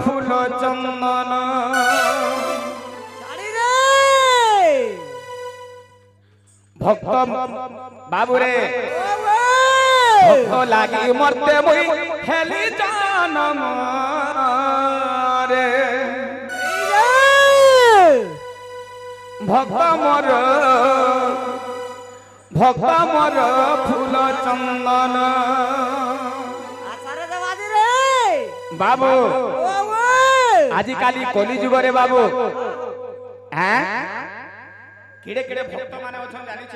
ফুল চন্দন ভক্ত বাবুরে ভক্ত লাগি মরতে মুই হেলি জানম রে ভক্ত মোর ফুল চন্দন বাবু আজিকালি কলি যুগরে বাবু হ্যাঁ কেড়ে কেড়ে ভক্ত মানে অছন জানিছ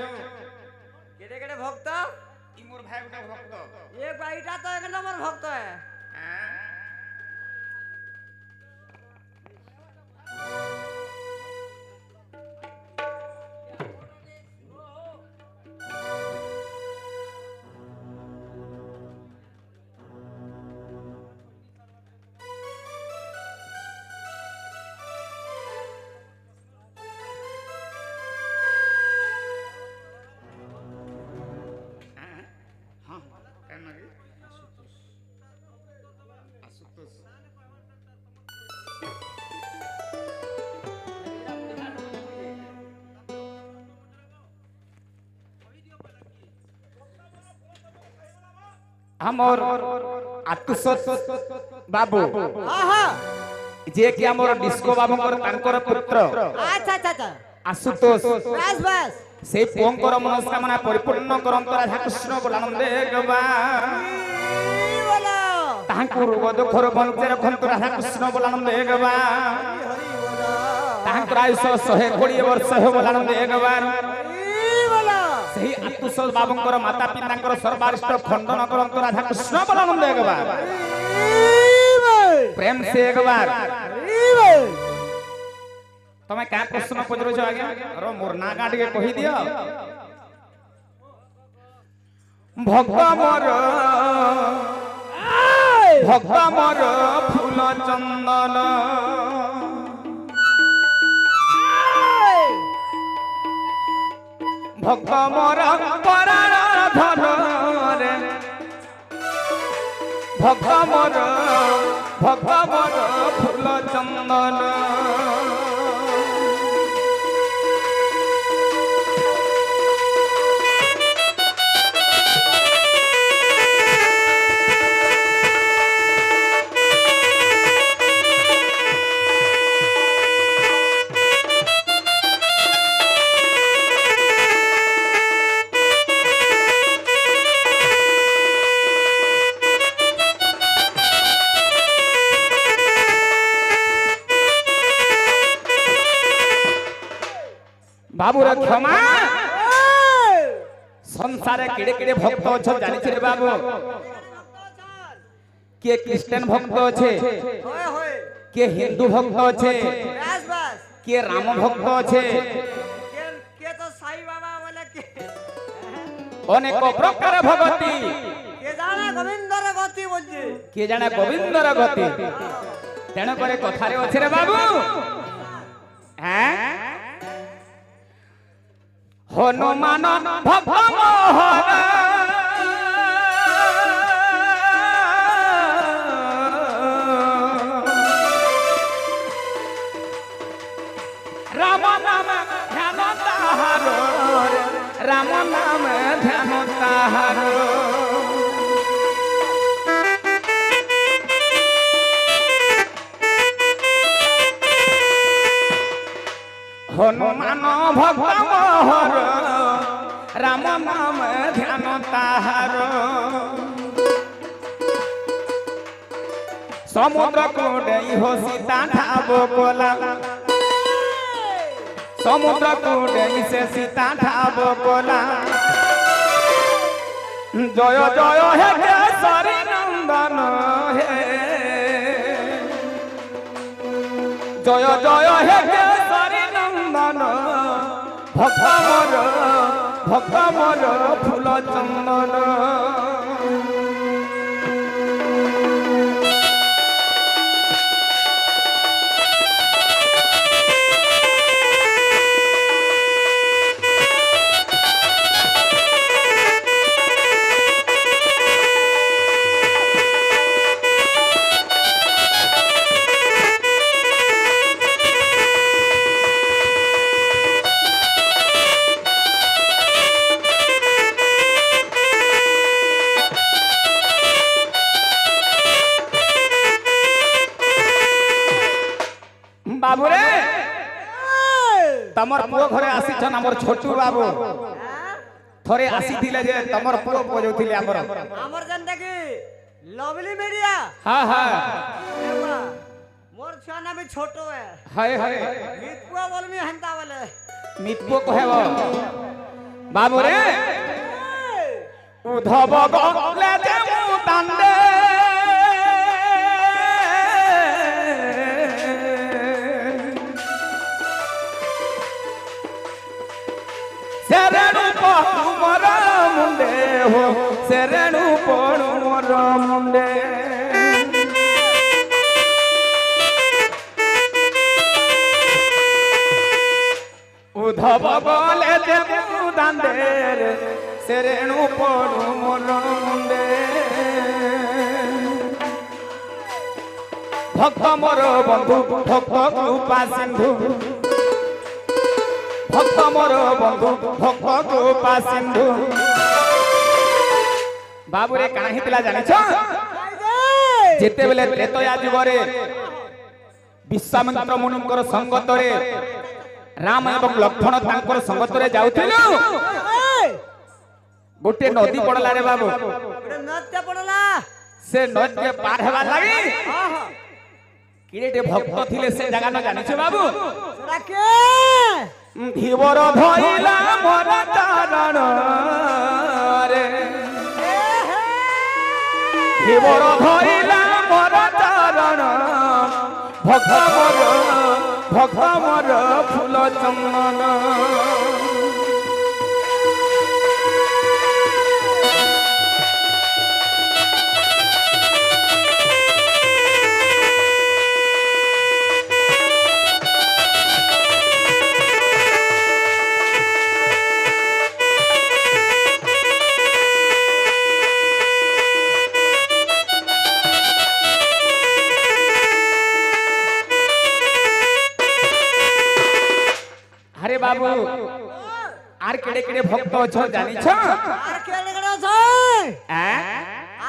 কেড়ে কেড়ে ভক্ত ই মোর ভাই গোটা ভক্ত এ ভাইটা তো এক নম্বর ভক্ত হ্যাঁ हमर आतुसत बाबू जे कि हमर डिस्को बाबूंकर तांकर पुत्र अच्छा अच्छा अच्छा आशुतोष बस बस से पोंकर मनस्कामना परिपूर्ण करंत राधा कृष्ण बोलानंदे गवा बोलो तांको रोग दुखर बंचे रखंत राधा कृष्ण बोलानंदे गवा तांकर आयुष 120 वर्ष हो बोलानंदे गवा सही आतुसत बाबूंकर माता पितांकर सर्वारिष्ट खंडन करंत राधा कृष्ण बोलानंदे गवा प्रेम से एक बार तमे क्या प्रश्न पचरो छ आगे रो मोर ना गाडी के कहि दियो भक्त मोर फूल चंदन भक्त मोर पराण धन रे भक्त मोर फूल चंदन बाबूर क्षमा संसारे केड़े केड़े भक्त छ जानि रे बाबू के क्रिश्चियन भक्त छे होय होय के हिंदू भक्त छे बस बस के राम भक्त छे के तो साई बाबा बोले के अनेक प्रकार भगति के जाने गोविंदर गति बोलजे के जाने गोविंदर गति तेन करे कथा रे अछि रे बाबू हैं हनुमान भक्त मोहन राम नाम ध्यान ताहारो राम नाम ध्यान ताहारो हनुमान भक्त मोहर राम नाम ध्यान ताहार समुद्र कूड़े हो सीता ठाबो कोला समुद्र कूड़े से सीता ठाबो कोला जय जय हे केसरी नंदन हे जय जय हे केसरी नंदन भक्त मोर फूल चंदन बाबू रे तमर पुओ घरे आसीछन हमर छोटू बाबू थरे आसीथिले जे तमर पुओ बजौथिले हमर हमर जनता की लवली मीडिया हां हां मोर छुआ ना भी छोटो है हाय हाय मितपुआ बोल में हंता वाले मितपुओ कहेबो बाबू रे उधव गले जे मु तांडे शरणु पड़ू मोर मुंडे हो शरणु पड़ू मोर मुंडे उधव गले जे मु तांडे शरणु पड़ू मोर मुंडे भक्त मोर बंधु भक्त कृपा सिंधु भक्त मोर बंधु भक्त कृपा सिंधु बाबू रे काना हितला जानि छ जेते बेले त्रेतया जुगरे विश्वामित्र मुनिकर संगतरे राम एवं लक्ष्मण तांकर संगतरे जाउथिलु गोटे नदी पड़ला रे बाबू नत्या पड़ला से नदी के पार हेबा लागि किरेटे भक्त थिले से जगह न जानि छ बाबू राके धीवर धइला मोर चरण रे धीवर धइला मोर चरण भक्त मोर फूल चंदन अरे बाबू आर केड़े केड़े भक्त छ जानि छ आर केड़े केड़े छ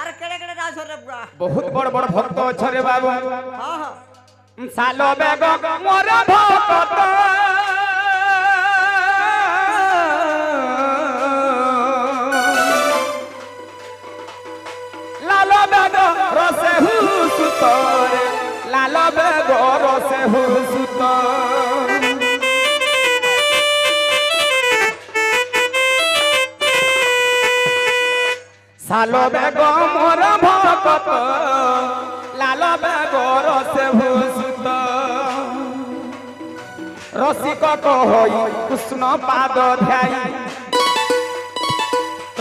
आर केड़े केड़े डांस रे बुआ बहुत बड़ बड़ भक्त छ रे बाबू हां हां सालो बेग मोर भक्त लालो बेग रसे हु सुतरे लालो बेग रसे हु सुतरे सालो बेग मोर भक्त लालो बेग रसे भूषित रसिक होई कृष्ण पाद ध्याई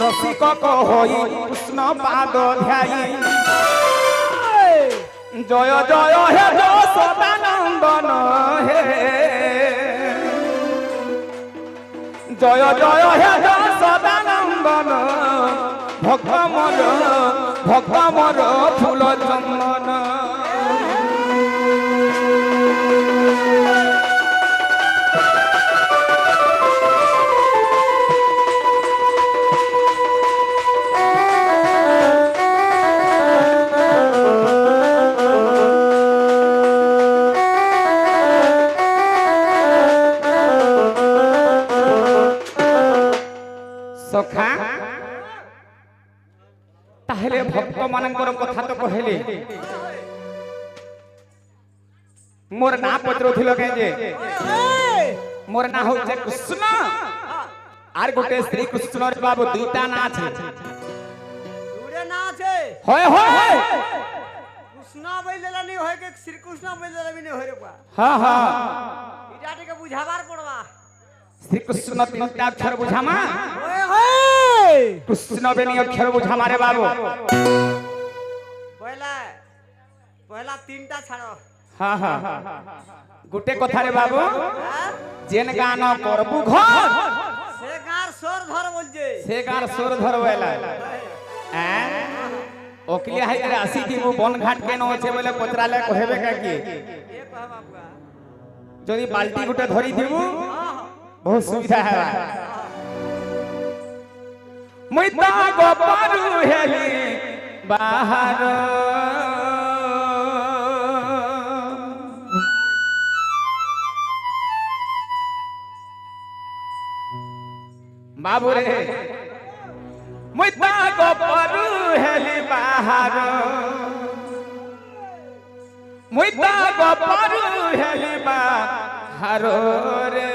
रसिक होई कृष्ण पाद ध्याई जय जय हे सदानंदन हे जय जय हे सदानंदन भक्त मोर फूल चंदन सखा ताहेले भक्त मानकर कथा तो कहले मोर ना पचरोथिलो के जे मोर ना होचे कृष्ण आर गोटे श्री कृष्ण रे बाबू दुटा ना छे दुरे ना छे होय होय कृष्ण बोलेला नहीं होय के श्री कृष्ण बोलेला भी नहीं होय रे बुआ हां हां इटाटे के बुझाबार पड़वा श्री कृष्ण तीनटा अक्षर बुझामा ओए होय कृष्ण बेनी अक्षर बुझामा रे बाबू पहला तीनटा छाड़ो हां हां गुटे कथा रे बाबू जेन गान करबू घर से गार सोर धर बोल जे से गार सोर धर वेला ओकली हाय रे आसी दिबू बन घाट के न होचे बोले पचराले कहबे का की ए कह बाबूआ जदी बाल्टी गुटे धरी दिबू बहुत सुविधा है मुई ता गोपारू हेली बाहर बाबू रे मुई ताको परू हेली बाहर मुई ताको परू हेली बाहर रे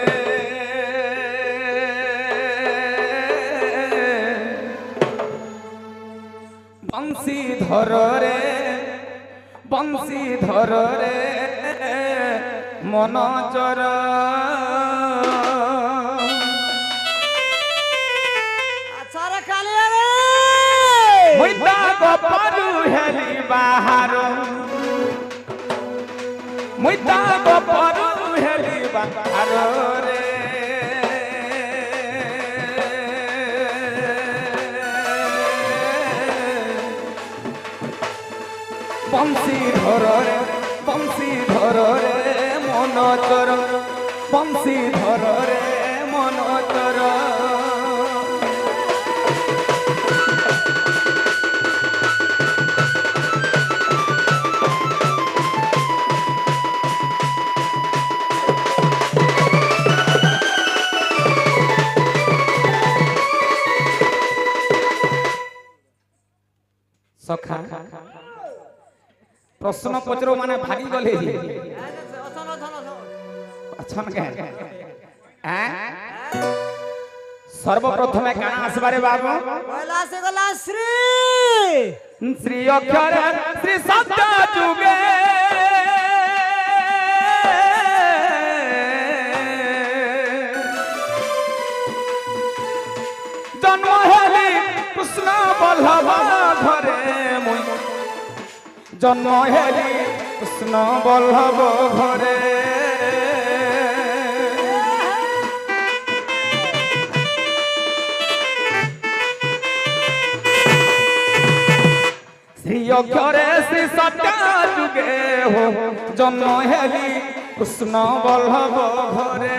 बंसी धर रे मन चर अच्छा रे कालिया रे मुई ताको परू हेली बाहर मुई ताको परू हेली बाहर रे बंसी धर रे मन चर बंसी धर रे मन चर सखा प्रश्न पचरो माने भागी गले अच्छा के सर्वप्रथमे काना आसबारे बाबू पहला से गला श्री श्री अक्षर श्री सत्य जुगे जन्म हेली कृष्ण बल्लभ घरे मुई जन्म हेली कृष्ण बल्लभ घरे श्री अक्षरे श्री सत्य जुगे हो जन्म हेली कृष्ण बल्लभ घरे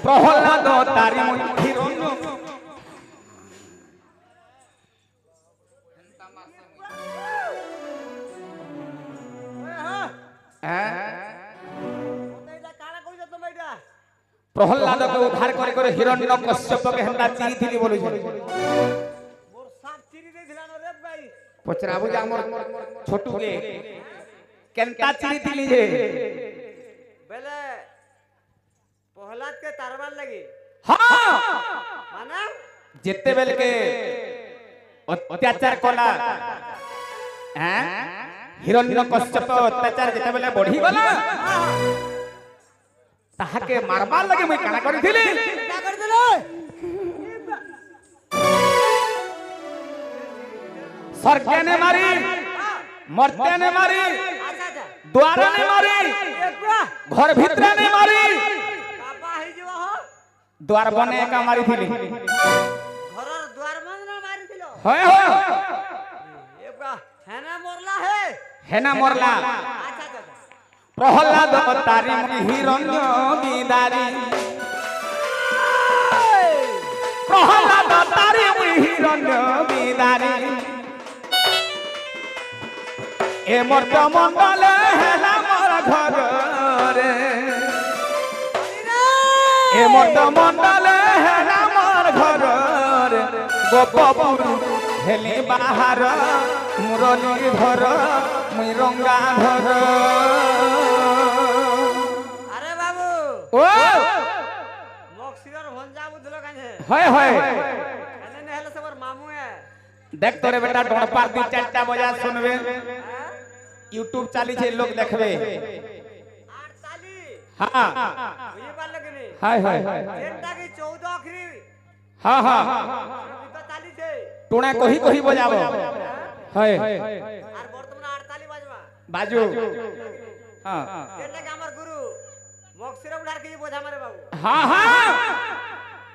प्रहलाद तारी हिरण्य प्रहलाद को उद्धार करे करे हिरण्य कश्यप के हंता चिरी थी बोलु छ मोर सांप चिरी देथिला न रे भाई पचराबू जा मोर छोटू के केनता चिरी थी जे बेले प्रहलाद के तारवार लगी हां माना जेते बेल के अत्याचार कोला हैं हिरण्य कश्यप अत्याचार जेते बेले बढ़ी गला ताहा के मारबार लगे मैं काना करी थिली क्या कर दिले सरके ने मारी मरते ने मारी अच्छा अच्छा द्वार ने मारी घर भीतर ने मारी कापा है जो हो द्वार बने का मारी थिली घरर द्वार बंद न मारी दिलो होय ये का है ना मोरला है ना मोरला अच्छा अच्छा प्रहलाद तारी हिरण्य बिदारी प्रहलाद तारी हिरण्य बिदारी ए मोर मंडल है ना मोर घर रे ए मोर मंडल है ना मोर घर रे गोपपुर हेली बाहर मुरली धर मुई रंगा धर अरे बाबू ओ मक्सिर भंजा बुझलो काने हाय एने नेहले से मोर मामू है देख तोरे बेटा डोणपार दी चारटा बजा सुनबे यूट्यूब चाली छे लोग देखबे 48 हां ये बात लगनी हाय जेंटा की 14 आखिरी हां तो ताली छे टोणा कही बजाबो हाय और वर्तमान 48 बजवा बाजू हां जेंटा के हमर गुरु मक्सिर उधार के बोझा मारे बाबू हां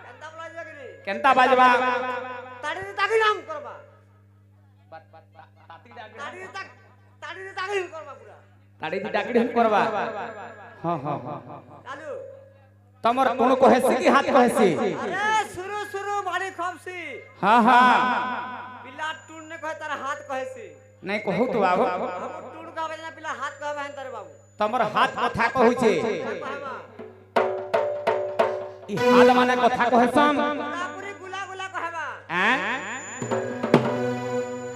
केंता बजाबो कि नहीं केंता बाजवा ताड़ी ताकी नाम करबा ताड़ी ताकी करबा पूरा ताड़ी दी डाकड़ी हम करबा हां चालू तमर टोण कहेसी कि हाथ कहेसी अरे शुरू मारी खपसी हां पिला टून ने कहे तारा हाथ कहेसी नहीं कहू तो बाबू हम टून का बजना पिला हाथ कहबे हन तारे बाबू तमर हाथ कथा कहू छे इ हाथ माने कथा कहसन पूरी गुला गुला कहबा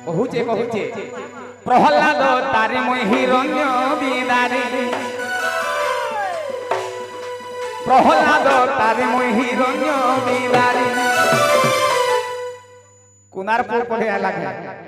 कहुचे प्रहलाद तारे मुई हिरण्य बिदारी प्रहलाद तारे मुई हिरण्य बिदारी कुनारपुर पढ़े अलग है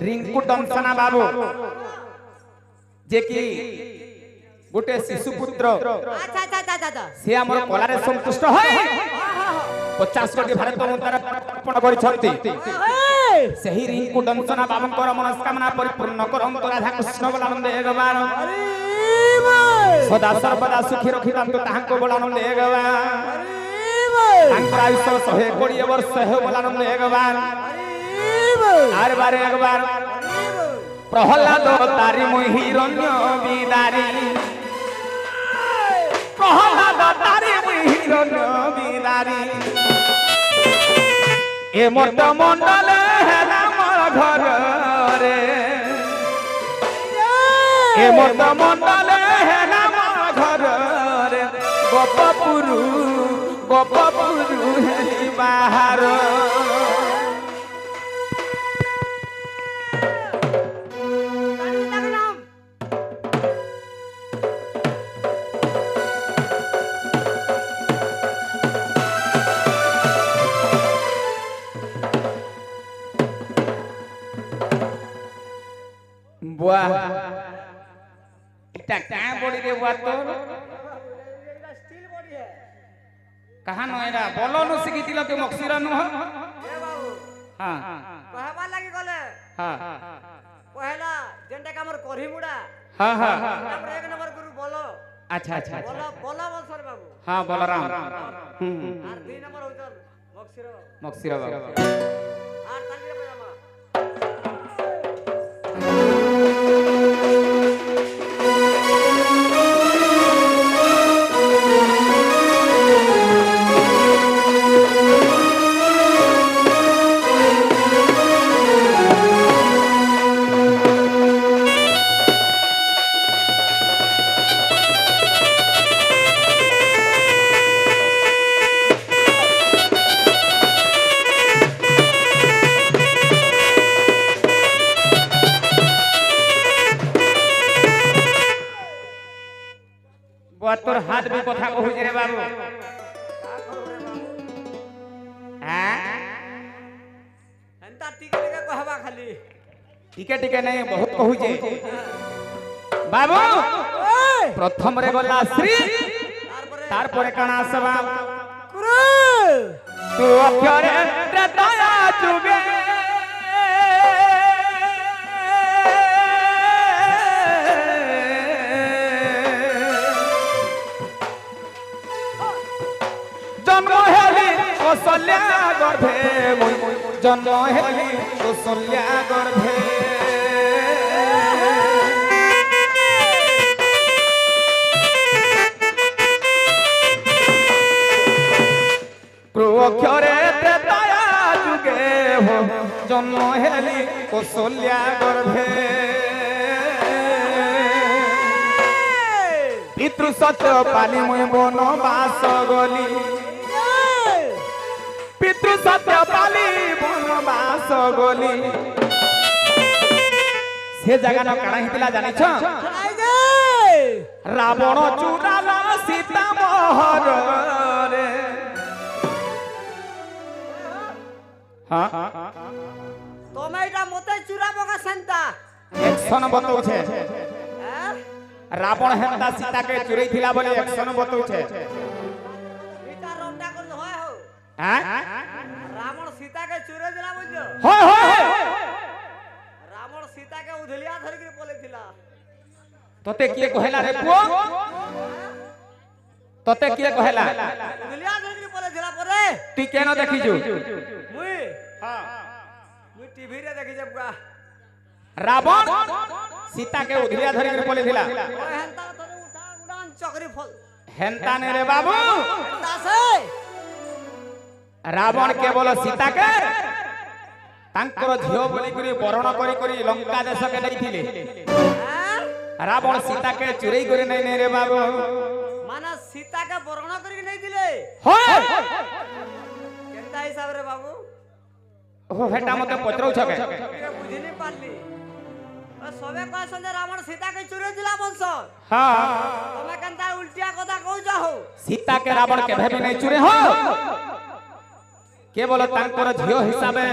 रिंकू दंसना बाबू जे कि गोटे शिशु पुत्र अच्छा से हमर कलारे संतुष्ट है 50 कोटी भारत मुद्रा अर्पण करिसंती सही रिंकू दंसना बाबूंकर मनस्कामना परिपूर्ण करंतु राधा कृष्ण बोलानंद भगवान सदा सर्वदा सुखी रखितांतु ताहांको बोलानंद भगवान तांकर आयुष 120 वर्ष है बोलानंद भगवान आर बार एक बार प्रहलाद तारी मुई हिरण्य बिदारी प्रहलाद तारी मुई हिरण्य बिदारी ए मत मंडल है नाम घर रे ए मत मंडल है नाम घर रे गोपपुरु है बाहर बुआ इटा क्या बॉडी रे बुआ तो स्टील बॉडी है कहां न एरा बोलो न सिखितिल के मक्सिरा न ए बाबू हां कहबा लागि गले हां पहला जेंटा कामर करही मुडा हां हां हमर एक नंबर गुरु बोलो अच्छा बोलो बोलो बलसर बाबू हां बलराम आर 2 नंबर होतल मक्सिरा बाबू आर ताली रे पजामा तोर हाथ भी कथा कहू रे बाबू हां एंता टिके टिके कहबा खाली टिके नहीं बहुत कहू जे बाबू प्रथम रे गला श्री तार परे कणा सभा गुरु तू अक्षरे दया जुगे जन्म हेली कौशल्या गर्भे जन्म हेली कौशल्या गर्भे अक्षरे दया जुगे हो जन्म हेली कौशल्या गर्भे पितृ सत्य पाली मुई बनवास गली पितृ सत्य पाली बनवास गली से जगह न काना हितला जानि छ रावण चुराला सीता मोहर रे हां तोमेटा मते चुराबो का संता एक्शन बतौ छे हैं रावण हेता सीता के चुरई थिला बोले एक्शन बतौ छे सीता रोटा कर होय हो हैं रावण सीता के चुरे दिला बुझो होय रावण सीता के उधलिया धर के बोले थिला तते किए कहला रे पुओ तते किए कहला उधलिया धर के बोले थिला परे ती केनो देखि जो मुई हां मुई टीवी रे देखि जब का रावण सीता के उधिया धरी कर पले थिला ओए हेंता तोरे उड़ान चक्री फल हेंता ने रे बाबू हेंता से रावण केवल सीता के तांकर झियो बोली करी बरण करी करी लंका देश के दैथिले हैं? रावण सीता के चुरई करे नहीं रे बाबू माना सीता के बरण करके नहीं दिले होय केंता हिसाब रे बाबू ओ हेटा मते पचरौ छके ये बुझी नहीं पारली ओ सबे कह संजे रावण सीता के चुरे दिला बंश हां तमे केंता उल्टिया कथा कहू जाहो सीता के रावण के भी नहीं चुरे हो केवल तांकर झियो हिसाबे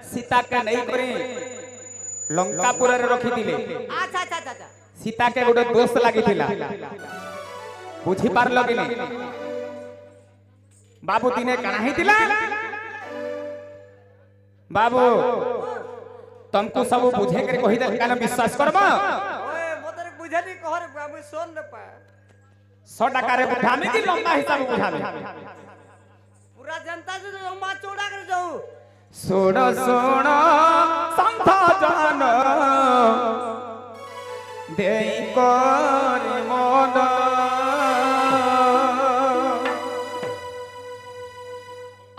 सीता के नहीं करी लंकापुर रे रखी दिले अच्छा अच्छा अच्छा अच्छा सीता के गोटे दोष लागी थिला बुझी पारलो कि नहीं बाबू दिने काना ही थिला बाबू तुमको सब बुझे कर कहि दे काना विश्वास करबा ओए मोतरे बुझे नहीं कहर बाबू सोन न पा 100 टका रे बुझामे कि लंबा हिसाब बुझामे पूरा जनता से लंबा चौड़ा कर जाऊ सुनो सुनो संत जन देई करी मन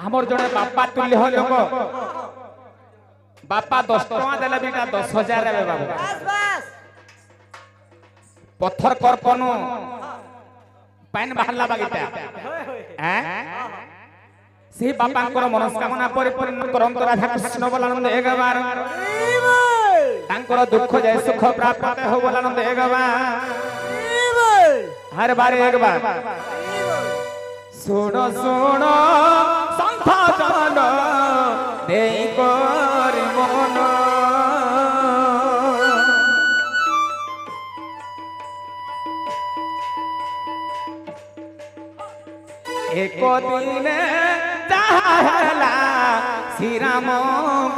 हमर जने बापा तुल्य हो लोक बापा 10 टका देले बेटा 10,000 रे बाबू बस बस पत्थर करपनु पैन बाहरला बागिटा होय होय हैं से बापांकर मनस्कामना परिपूर्ण करंत राधा कृष्ण बोलानंद एक बार तांकर दुख जाय सुख प्राप्त हो बोलानंद एक बार हर बार एक बार सुनो सुनो संत जन देई कर मन एक दिन जहला श्री राम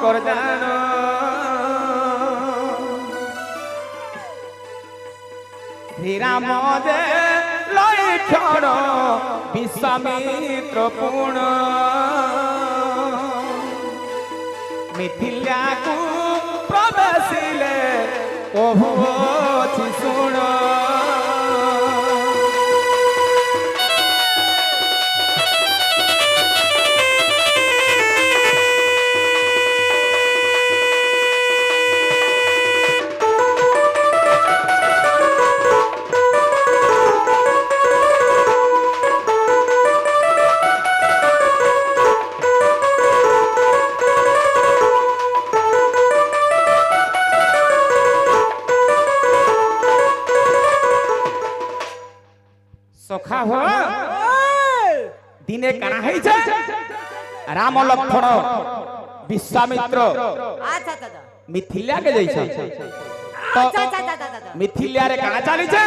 कर जान श्री राम जे लई क्षण विश्वामित्र पूर्ण मिथिला को प्रवेशिले प्रभु छी सुन सखा हो दिने काना है छे राम लक्ष्मण विश्वामित्र अच्छा अच्छा अच्छा मिथिला के जई छे अच्छा अच्छा अच्छा अच्छा मिथिला रे काना चाली छे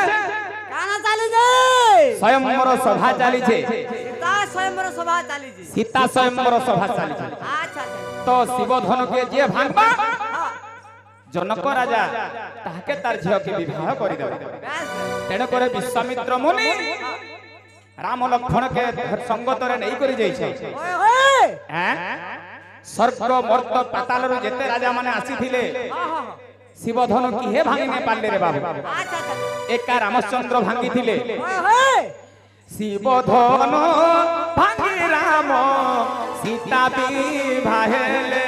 काना चाली जे स्वयंवर सभा चाली छे सीता स्वयंवर सभा चाली जी सीता स्वयंवर सभा चाली छे अच्छा अच्छा तो शिवधनु के जे भांगबा हां जनक राजा ताके तार झियो के विवाह करि देबे बस तेने करे विश्वामित्र मुनि राम लक्ष्मण के संगत रे नहीं करि जाई छे ओए ओए हैं स्वर्ग मर्त पाताल रु जेते राजा माने आसी थिले हां हां शिवधनु की हे भांगी ने पाले रे बाबू अच्छा अच्छा एका रामचंद्र भांगी थिले ओए ओए शिवधनु भांगी राम सीता विवाहेले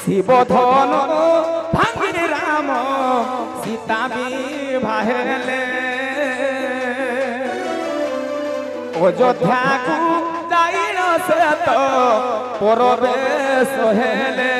शिवधनु भांगी राम सीता विवाहेले अयोध्या को जाइन से तो परवेश हेले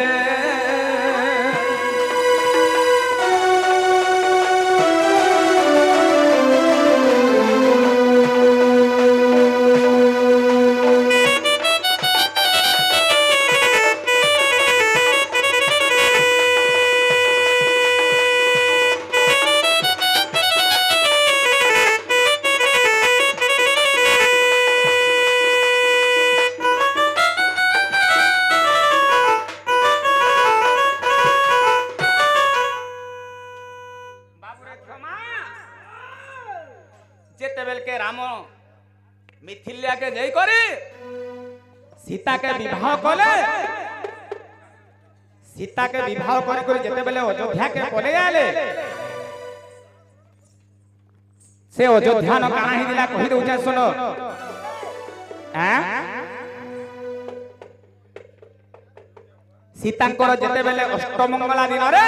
जेते बेल के राम मिथिला के जय करे सीता के विवाह कले सीता के विवाह कर जेते बेले अयोध्या के पले आले से अयोध्या न काना ही दिला कहि दउछे सुनो सीतांकर जेते बेले अष्टमंगला दिन रे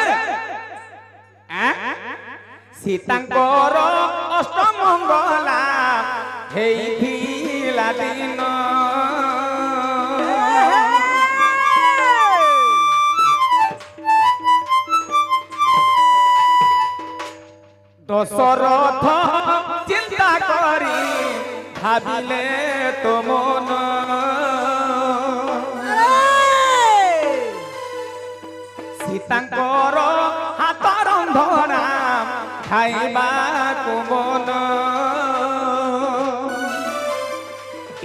सीतांकर अष्टमंगला हेइथिला दिन दशरथ चिंता करी भाविले तो मन सीतांकर हाथ रंधना खाइबा को मन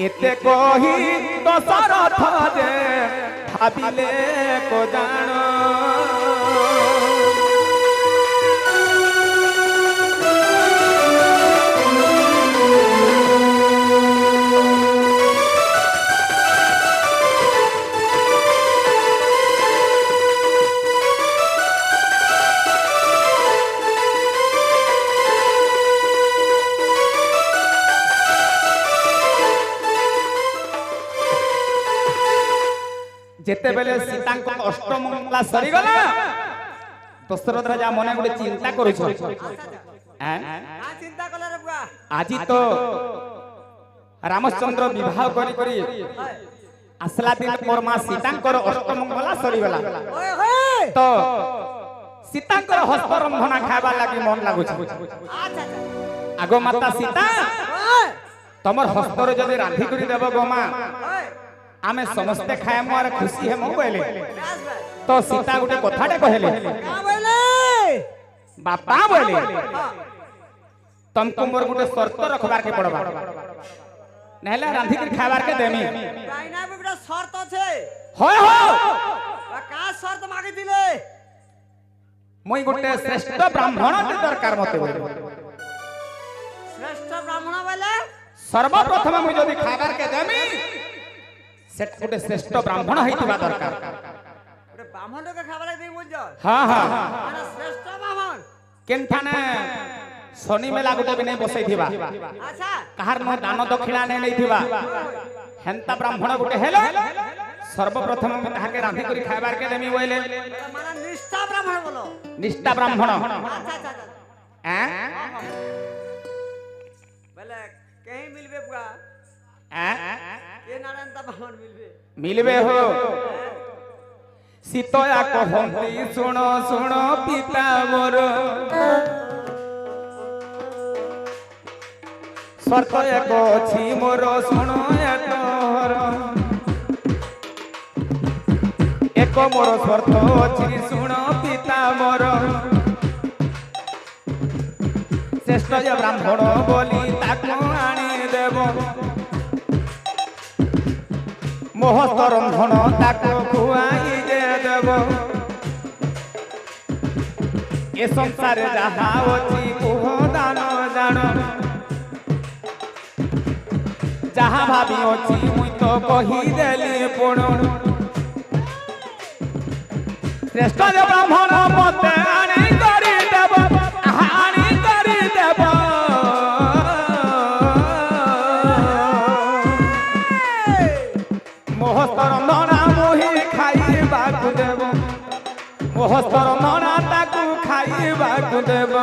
एते कही दशरथ जे भाविले को जान जेते बेले सीता को अष्टमंगला सरी गला दशरथ राजा मने गुटे चिंता करू छ का चिंता कले रे बुआ आजी तो रामचंद्र विवाह करी करी असला दिन मोर मां सीतांकर अष्टमंगला सरी गला ओए होए तो सीतांकर हस्तरंधना खाइबा लागि मन लागु छ अच्छा आगो माता सीता ओए तमर हस्तर जदि रांधी करी देबो गोमा ओए आमे समस्ते खाए मोर खुशी है मो बोले बस बस तो सीता गुटे कथाटे कहले का बोले बापा बोले तुमको मोर गुटे शर्त रखबार के पड़बा नहले रांधी के खाबार के देमी काइना बिगड़ा शर्त আছে होय हो का शर्त मागे दिले मोई गुटे श्रेष्ठ ब्राह्मण के दरकार मते बोले श्रेष्ठ ब्राह्मण बोले सर्वप्रथम मुई जदी खाबार के देमी सेट गुटे श्रेष्ठ ब्राह्मण हेतिबा दरकार गोटे ब्राह्मण के खाबा लागि बोल जा हां हां माने श्रेष्ठ ब्राह्मण केनठाने शनि मेला गुटे भी नहीं बसई थिबा अच्छा कहार न दान दक्षिणा नहीं थिबा हेंता ब्राह्मण गुटे हेले सर्वप्रथम में ताके रांधी करी खाइबार के देमी बोले माने निष्ठा ब्राह्मण बोलो निष्ठा ब्राह्मण अच्छा अच्छा अच्छा बोले कहीं मिलबे बुआ ये नारायण ब्राह्मण मिलबे हो सीतया कहती सुनो सुनो पिता मोर शर्त एक अछि मोर सुनो एतोर एक मोर शर्त अछि सुनो पिता मोर श्रेष्ठ जे ब्राह्मण बोली ताको आनी देबो मोहस्त रंधन ताको खुआई जे देव ए संसार जहा अछि कुह दान जान जहा भाबी अछि मुई तो कहि देली पुण श्रेष्ठ जे ब्राह्मण मते आनी करी देव आनी करी देव मोहस्तरंधना मोहि खाइबाकु देव मोहस्तरंधना ताकु खाइबाकु देव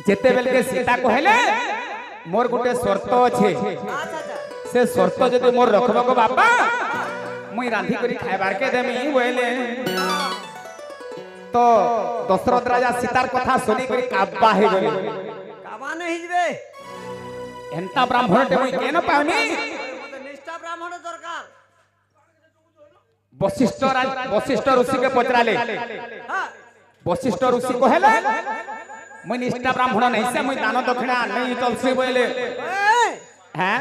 जेते बेल के सीता कहले मोर गुटे शर्त अछि अच्छा अच्छा से शर्त जदि मोर रखबो बापा मुई रांधी करी खाइबार के देमी बोले तो दशरथ राजा सीतार कथा सुनी करी काब्बा हे गले काबा नहीं जबे एंता ब्राह्मण टे मुई केन पाउनी मते निष्ठा ब्राह्मण दरकार वशिष्ठ ऋषि के पचराले हां वशिष्ठ ऋषि कहले मुई निष्ठा ब्राह्मण नहीं से मुई दान दक्षिणा नहीं चलसी बोले हैं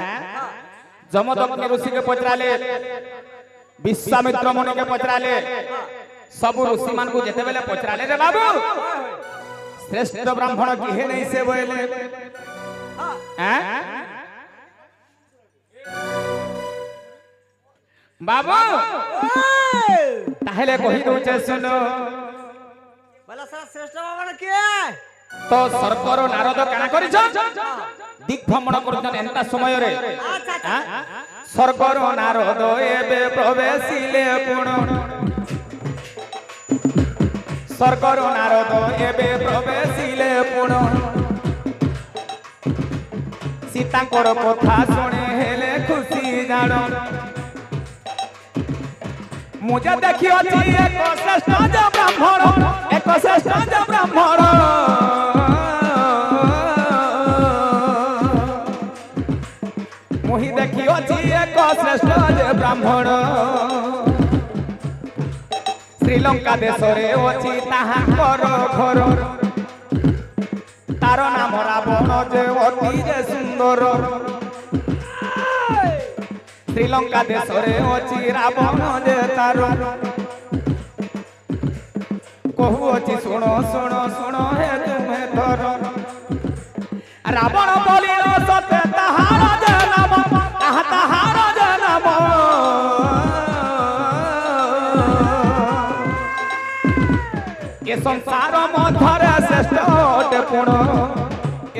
जमदग्नि ऋषि के पचराले विश्वामित्र मुनि के पचराले सब ऋषि मान को जेते बेले पचराले रे बाबू श्रेष्ठ ब्राह्मण किहे नहीं से बोले हैं बाबू ताहले कहि दोचे सुनो भला सारा श्रेष्ठ ब्राह्मण के तो सरकार नारद काना करिछ दिग्भ्रमण करछन एंता समय रे अच्छा सरकार नारद एबे प्रवेशिले पुण सरकार नारद एबे प्रवेशिले पुण सीतांकर कथा सुने हेले खुशी जाण मुझे देखी अछि एक श्रेष्ठ ब्राह्मण एक श्रेष्ठ ब्राह्मण मुही देखी अछि एक श्रेष्ठ ब्राह्मण श्रीलंका देश रे अछि ताहाकर घर तार नाम रावण जे अति जे सुंदर श्रीलंका देश रे अछि रावण जे तार कहू अछि सुनो सुनो सुनो हे तुमे थर रावण बोलिल सत्य ताहार जे नाम ताहार जे नाम ए संसार मध्यरे श्रेष्ठ अटे पुण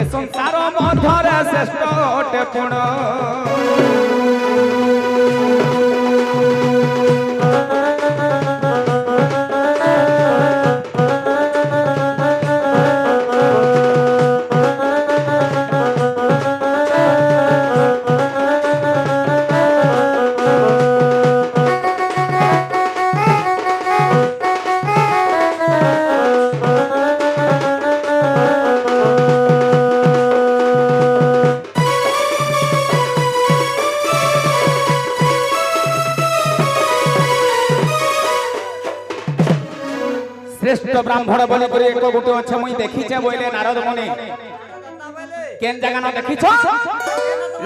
ए संसार मध्यरे श्रेष्ठ अटे पुण श्रेष्ठ ब्राह्मण बोली करी एक गुटे अच्छे मुई देखी छे बोले नारद मुनि केन जगह न देखी छो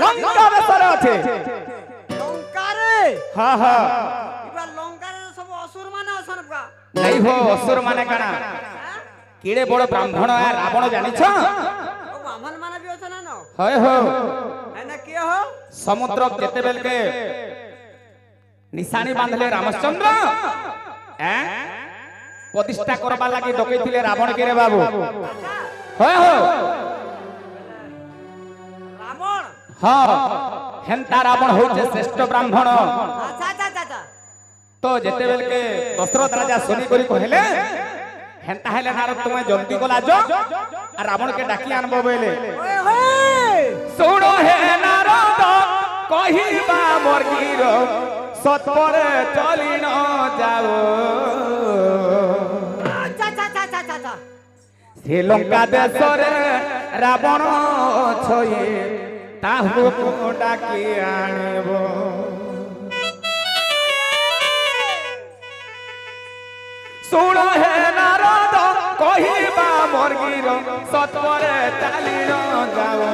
लंका देशरे अछि लंका रे हां हां इबा लंका रे सब असुर माने असन का नहीं हो असुर माने काना कीड़े बड़ ब्राह्मण रावण जानि छ ओ ब्राह्मण माने भी असन न होय हो एना के हो समुद्र केते बेल के निशानी बांधले रामचंद्र हैं प्रतिष्ठा करबा लागि डकैथिले रावण के रे बाबू होय हो रावण हां हेंता रावण होइछे श्रेष्ठ ब्राह्मण अच्छा अच्छा अच्छा तो जेते बेल के दशरथ राजा सुनी करी कहले हेंता हेले नारद तुमे जल्दी गला जो आ रावण के डाकी आनबो बोले ओए होए सुनो हे नारद कहिबा मोर गिर सतपरे चली न जाओ अच्छा अच्छा अच्छा अच्छा अच्छा श्रीलंका देशरे रावण छये ताहु डाकी आनिबो सुन हे नारद कहिबा मोर गिर सतपरे चली न जाओ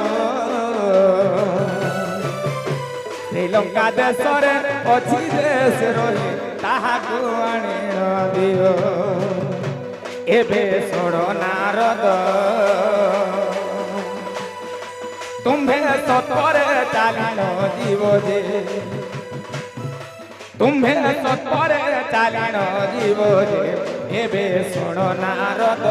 श्रीलंका देशरे अछि देश रही ताहाकु आनि दियो एबे छोड़ो नारद तुम्हे सतपरे चाली न जीवो जे तुम्हे सतपरे चाली न जीवो जे एबे छोड़ो नारद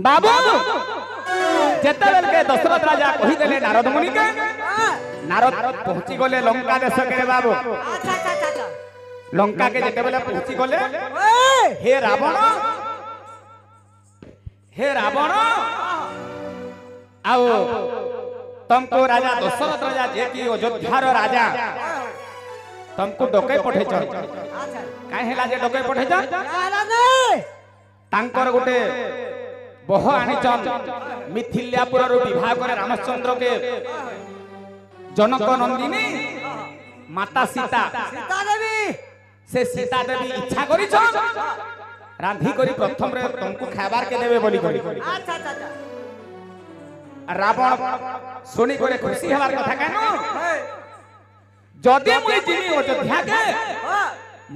बाबू जेतेबेल के दशरथ राजा कही देले नारद मुनि के नारद पहुंची गले लंका देश के बाबू अच्छा अच्छा अच्छा अच्छा लंका के जेतेबेले पहुंची गले ओए हे रावण आओ तुमको राजा दशरथ राजा जे की अयोध्या रो राजा तुमको डोके पठे छ अच्छा काहे हेला जे डोके पठे छ आला नहीं तांकर गुटे बह आनिचन मिथिल्यापुर रो विवाह करे रामचंद्र के जनक नंदिनी माता सीता सीता देवी से सीता देवी इच्छा करी छ रांधी करी प्रथम रे तुमको खाबार के देबे बोली करी अच्छा अच्छा अच्छा रावण सुनी करे खुशी हमार कथा कहनो जदे मुई जिनी अयोध्या के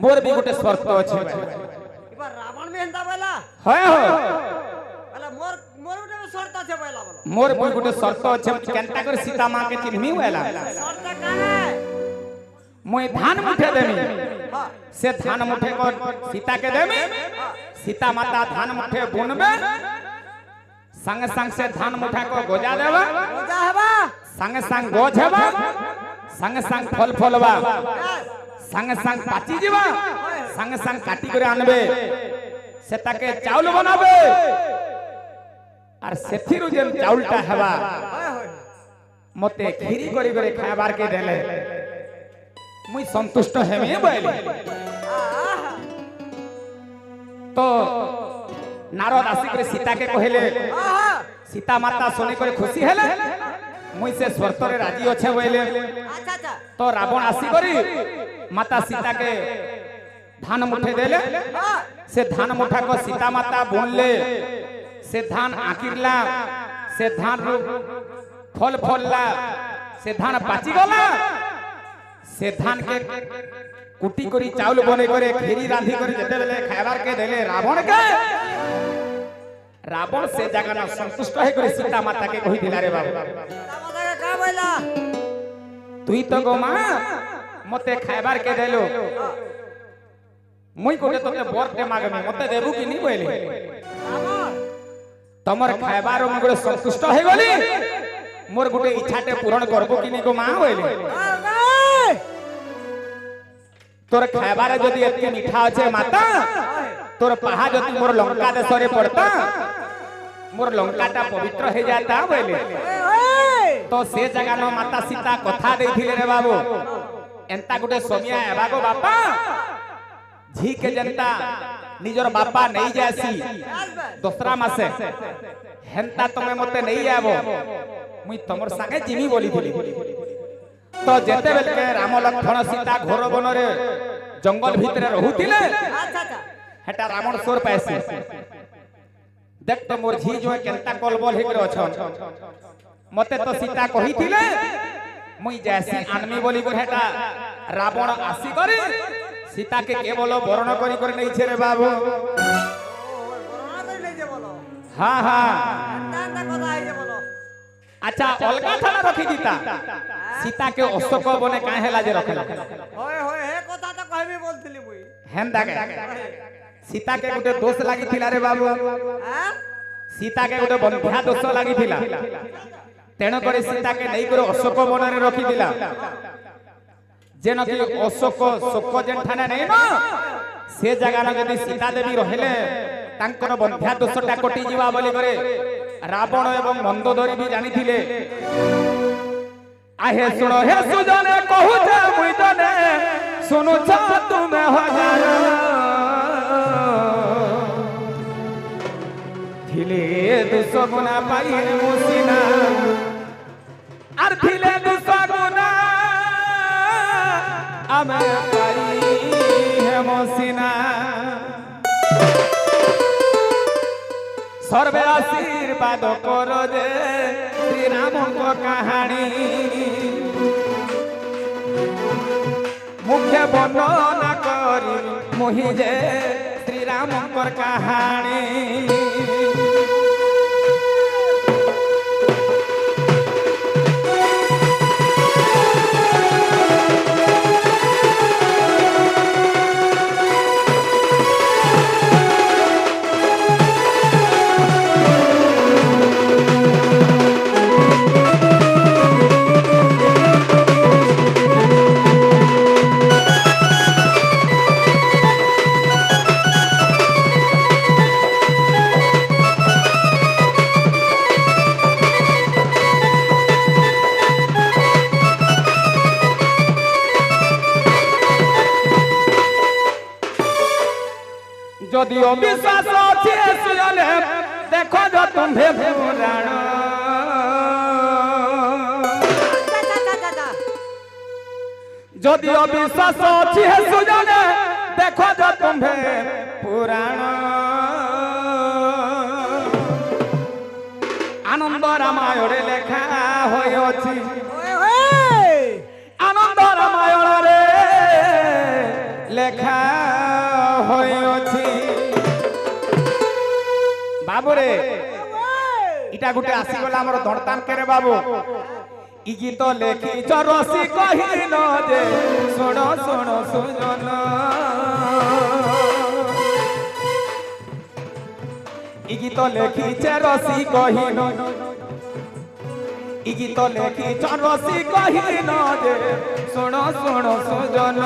मोर भी गुटे शर्त अछि इबार रावण में हंता बोला होय हो बोला मोर मोर उठे शर्त আছে बोला बोलो मोर भी गुटे शर्त अछि केनता कर सीता मां के चिन्हमी होएला शर्त का है मुई धान मुठे देमी हां से धान मुठे को सीता के देमी सीता माता धान मुठे बुनबे संग संग से धान मुठा को गोजा देबा पूजा हेबा संग संग गोज हेबा संग संग फल फलबा संग संग पाची जीवा संग संग काटी करे आनबे से ताके चावल बनाबे और सेथिरु जेन चावलटा हेबा मते खीरी करी करे खाबार के देले मुई संतुष्ट हेमे बोले तो नारद आसी करे सीता के कहले सीता माता सुनी करे खुशी हेले मुई से शर्त रे राजी अच्छे बोले अच्छा अच्छा तो रावण आसी करी माता सीता के धान मुठे देले से धान मुठा को सीता माता बुनले से धान आकिरला से धान फल फलला से धान पाची गला से धान के कुटी करी चावल बने करे खीरी रांधी करे जते बेले खाइबार के देले रावण के रावण से जगह ना संतुष्ट है करे सीता माता के कहि दिला रे बाबू सीता माता का का बोला तुई तो गो मां मते खाइबार के देलो मुई कोटे तते बर के मागे मते देबू कि नी बोले रावण तमर खाइबार मगरे संतुष्ट है गली मोर गुटे इच्छाटे पूर्ण करबो कि नी गो मां बोले नहीं तोर खाइबार जदी एते मीठा আছে माता तोर पहा जदी मोर लंका देशरे पड़ता मोर लंकाटा पवित्र हो जाता बोले तो से जगह न माता सीता कथा देथिले रे बाबू एंता गुटे सोमिया एबागो बापा झी के जनता निजर बापा नहीं जासी दूसरा मासे हेंता तमे मते नहीं आबो मुई तमर संगे जिमी बोली थी तो जेते बेल के राम लक्ष्मण सीता घोर वन रे जंगल भीतर रहुतिले अच्छा अच्छा हेटा रावण सोर पैसे देख तो मोर झी जो केनता कलबल हे करे अछन मते तो सीता कही थिले मुई जैसी आनमी बोली कर हेटा रावण आसी करे सीता के केवल वर्ण करी कर नहीं छे रे बाबू कोरोना कर ले जे बोलो हां हां अंता अंता कथा है जे बोलो अच्छा अलगा थाना रखी दीता सीता के अशोक बने काहे हेला जे रखला होय होय हे कथा तो कहबी बोलथिली मुई हेंदा के सीता के गुटे दोष लागी थिला रे बाबू हां सीता के गुटे बंध्या दोष लागी थिला तेनो करे सीता के नहीं करो अशोक वन रे रखी दिला जेन कि अशोक शोक जेन थाना नहीं ना से जगह न यदि सीता देवी रहले तांकर बंध्या दोषटा कटि जीवा बोली करे रावण एवं मंदोदरी भी जानी थिले आहे सुनो हे सुजने कहू छे मुई तने सुनु छ तुमे हजार थिले दुसगुना पाई मुसिना आर थिले दुसगुना आमे पाई हे मुसिना सर्वे आशीर्वाद करो जे श्री राम को कहानी मुख्य वर्णना करी मोहि जे श्री राम को कहानी যদিও বিশ্বাস আছে শুনে দেখো যো তুমি পুরাণ যদিও বিশ্বাস আছে শুনে দেখো যো তুমি পুরাণ আনন্দ রামায়ণে লেখা হয়েছে আনন্দ রামায়ণে লেখা হয়েছে বাবুরে ইটা গোটে আসিগলা আমার দড়তানকে বাবু ই গীত লেখিছ রসি কহিল যে শোণ শোণ সুজন ই গীত লেখিছে রসি কহিল ই গীত লেখিছ রসি কহিল যে শোণ শোণ সুজন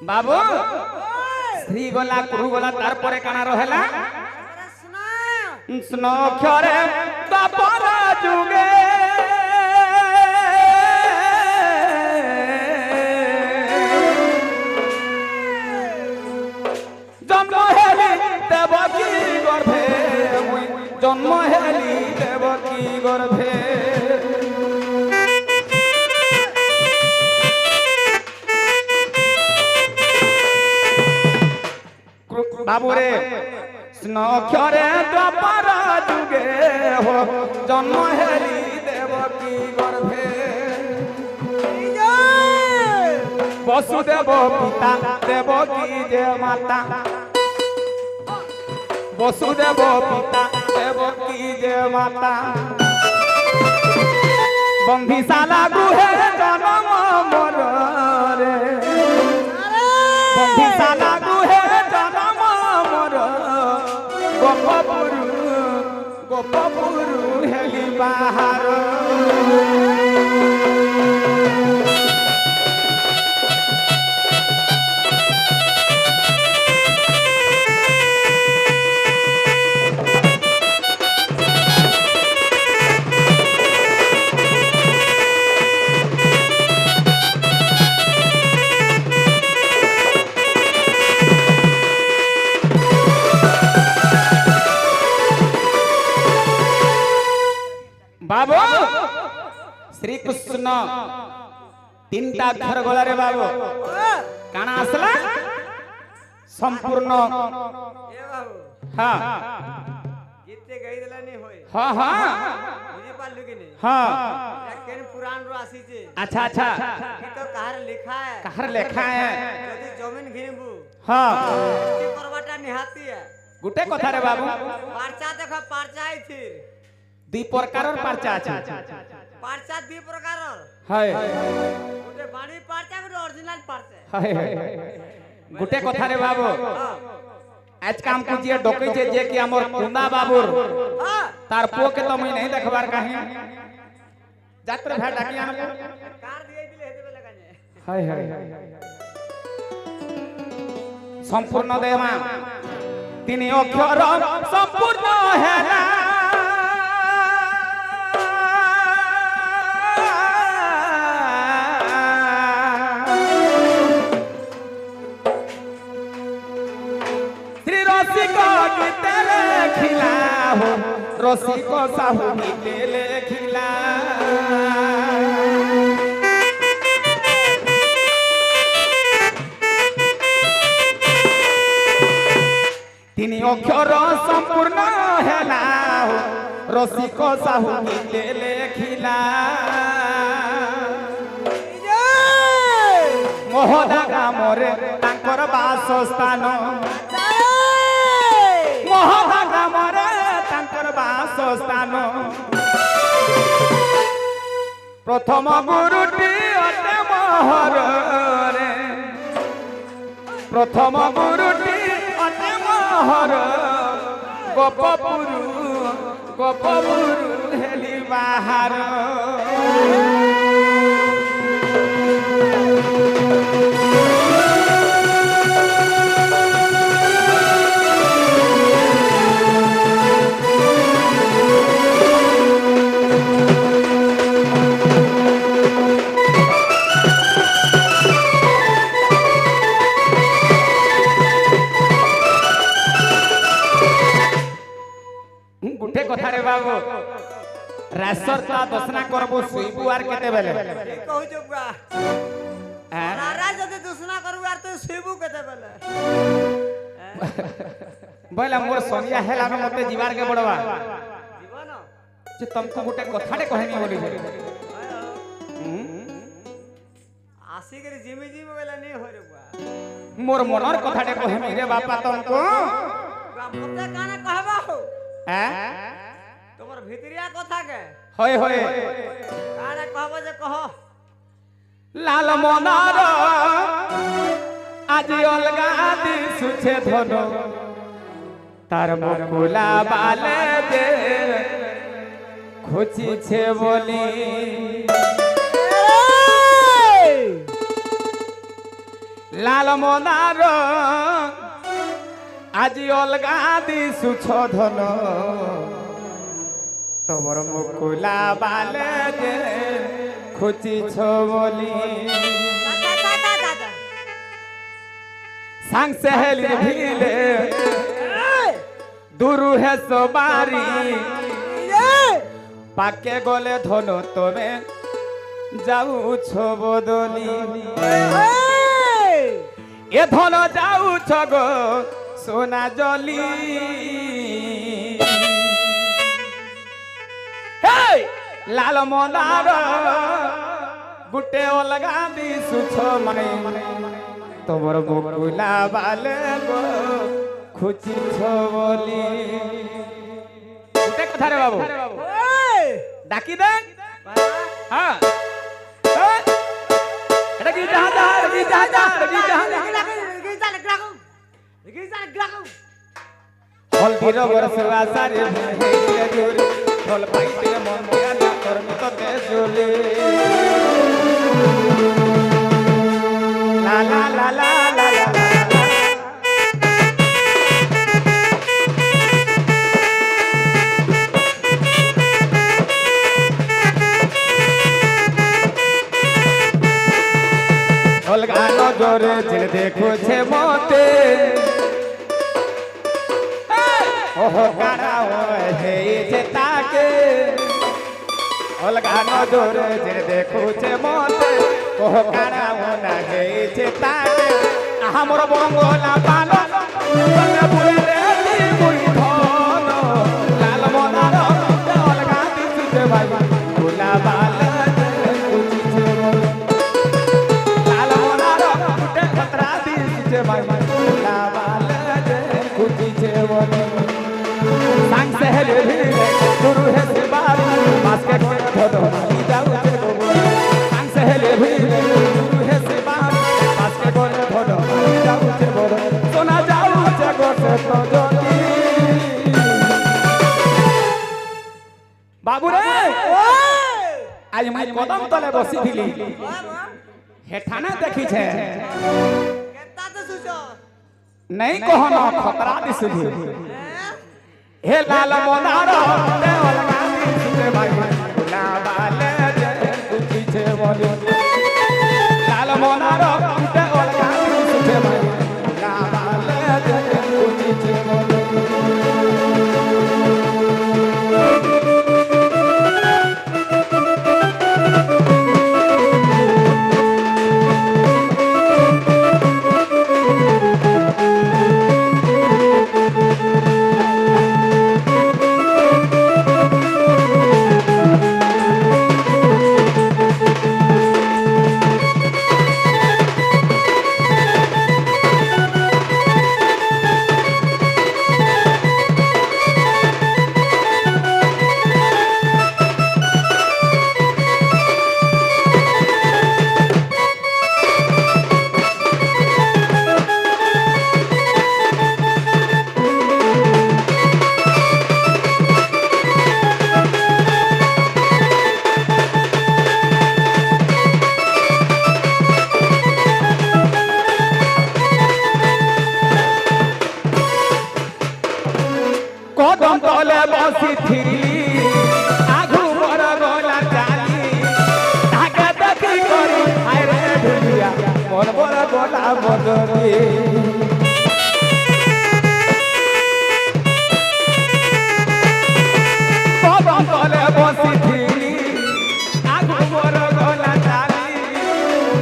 বাবু শ্রী গলা কুরু গলা তারপরে কানা রহেলা স্ন অক্ষরে দ্বাপর যুগে জন্ম হেলি দেবকী গর্ভে জন্ম হেলি দেবকী গর্ভে বাবুরে স্ন অক্ষরে দ্বাপর যুগে হো জন্ম হেলি দেবকী গর্ভে বসুদেব পিতা দেবকী যে মাতা বসুদেব পিতা দেবকী যে মাতা বন্দিশালা গৃহে জন্ম মোর রে বন্দিশালা গৃহে জন্ম মোর গোপপুরু হেলি বাহার বাবু শ্রীকৃষ্ণ তিনটা অক্ষর গলারে বাবু কানা আসলা সম্পূর্ণ হ্যাঁ গীতে গাই দেলানি হই হ্যাঁ হ্যাঁ বুঝি পারলু কি নি হ্যাঁ কেন পুরাণ रो আসিছে আচ্ছা আচ্ছা গীত কাহার লেখা है কাহার লেখা है যদি জমিন ঘিনবু হ্যাঁ কি করবাটা নিহাতি है গুটে কথা রে বাবু পারচা দেখো পারচা আইছির দুই প্রকারের পারচা আছে পারচা দুই প্রকারের হয় গুটে বাড়ি পারচা গুটে অরিজিনাল পারচা হয় গুটে কথা রে বাবু आज काम कुजिए डोके जे कि हमर कुंदा बाबूर हां तार पो के तो मैं नहीं देखबार काहे जात्रा भाई डाकी आन कार दिए दिले हेते बेला काने हाय हाय संपूर्ण देवा तिनी अक्षर संपूर्ण हेला रसिक साहू गीते लेखिला तिनी अक्षर संपूर्ण हेला रसिक साहू गीते लेखिला मोहदा ग्रामरे तांकर बासस्थान मोहदा ग्रामरे तांकर बासस्थान প্রথম গুরুটি অতে মহর রে প্রথম গুরুটি অতে মহর গোপপুরু গোপপুরু হেলি বাহার গুটে কথারে বাবু রাসর তা দশনা করব শুইবু আর কেতে বেলে কହୁଛୁ বুয়া হ্যাঁ নারা যদি দুসনা করবু আর তুই শিবু কেতে বেলে বইলা মোর সোনিয়া হেলা মতে জিবার কে বড়বা জীবন যে তমকু গুটে কথাটে কহেনি বলি আসিকরি জিমি জিমি বেলে নি হরে বুয়া মোর মনর কথাটে কহেনি রে বাপা তমকু বুয়া মতে কানে কহবা হো হ্যাঁ তোমার ভিতরিয়া কথা কে হয় হয় কানে কহবা যে কহ লাল মনার আজি অলগা দিশুছে ধন তার মুকুলা বালে যে খুঁচিছে বলি লাল মনার আজি অলগা দিশুছ ধন তোমার মুকুলা বালে যে খুঁচিছ বলি सांग सहेली भीले दुरु है सोबारी पाके गोले धनो तोमे जाऊ छो बदली ए धनो जाऊ छो गो सोना जली हे लाल मोनार गुटे अलगा दिसुछ माने তোমার বকুলা বালে গো খুঁচিছ বলি গুটে কথা রে বাবু ডাকি দেন হ্যাঁ এটা কি জাহাজা কি জাহাজা কি জাহাজা হলদির বরসবা সারে হেইলে জোরে ঢোল পাইতে মন দিয়া না করমি তোতে জলে la la la la la la olga no jore jil dekho che mote oh kara he je take olga no jore jil dekho che mote oh kara na he je take amor bongola palo bale bule re muri thono lal monar olga disuche bhai bula bala kuchiche lal monar kute khatra disuche bhai bula bala kuchiche sang sehele bhile guru hai sibari basket thodo jau che go sang sehele bhile guru hai sibari basket thodo jau che go sona jau che go se to joti बाबू रे आज मैं कदम तले बसी थिली हेठाने देखी छे केता तो सुचो नहीं कहनो खतरा दिसुली हे लाल मोनार ते अलगा दिसुले भाई गुला बाले जे कुची छे बोली लाल मोनार ते अलगा दिसुले भाई गुला बाले जे कुची छे बोली বসিଥିଲି আঘু মোর গলা চালি তাকে দেখি করি হায় রে ঢুলিয়া মোর মোর গলা বদলি পবন তলে বসিଥିଲି আঘু মোর গলা চালি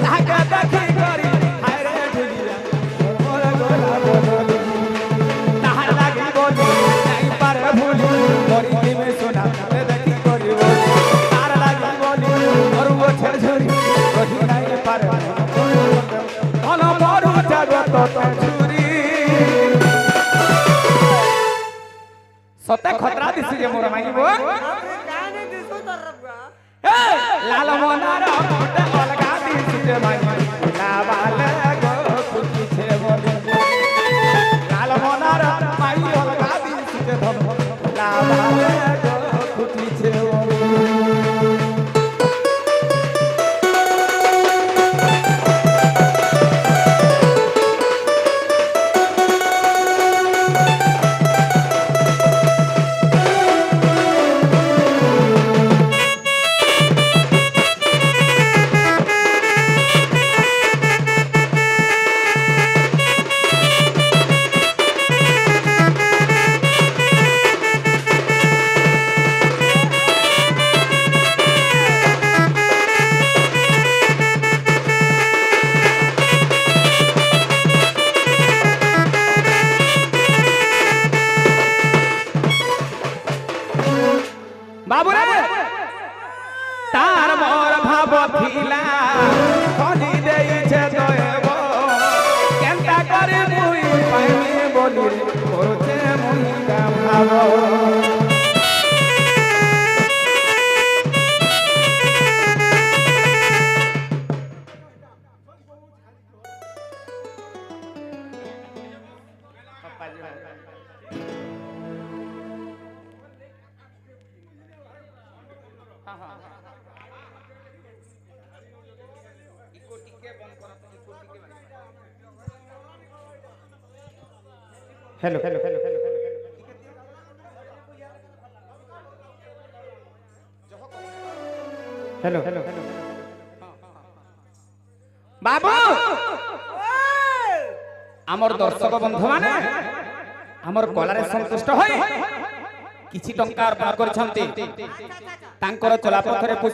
তাকে দেখি করি হায় রে ঢুলিয়া মোর গলা বদলি তাহার লাগি বলি নাই পারে ভুলি মরি দিবে সোনা দেখি করিব তার লাগি বলি মরু ছেড় ঝরি কহি নাই পারে ধন মরু জগত ছুরি সতে খতরা দিছি যে মোর মাইব আপনি কানে দিছো তরফা লাল মনার মোটে অলগা দিছি যে মাইব না বালে গো খুশি ছে বলি লাল মনার মাই অলগা দিছি যে ধম না বালে গো খুশি ছে বলি বাবুরে তার মোর ভাব থিলা খনি দেইছে দয়ব কেনটা করে মুই পাইনি বলি করছে মুই ভাব hello hello hello hello hello hello hello बाबू आमर दर्शक बंधु माने आमर कलारे संतुष्ट होई किछि टंका अर्पण करछंती तांकर चलापथरे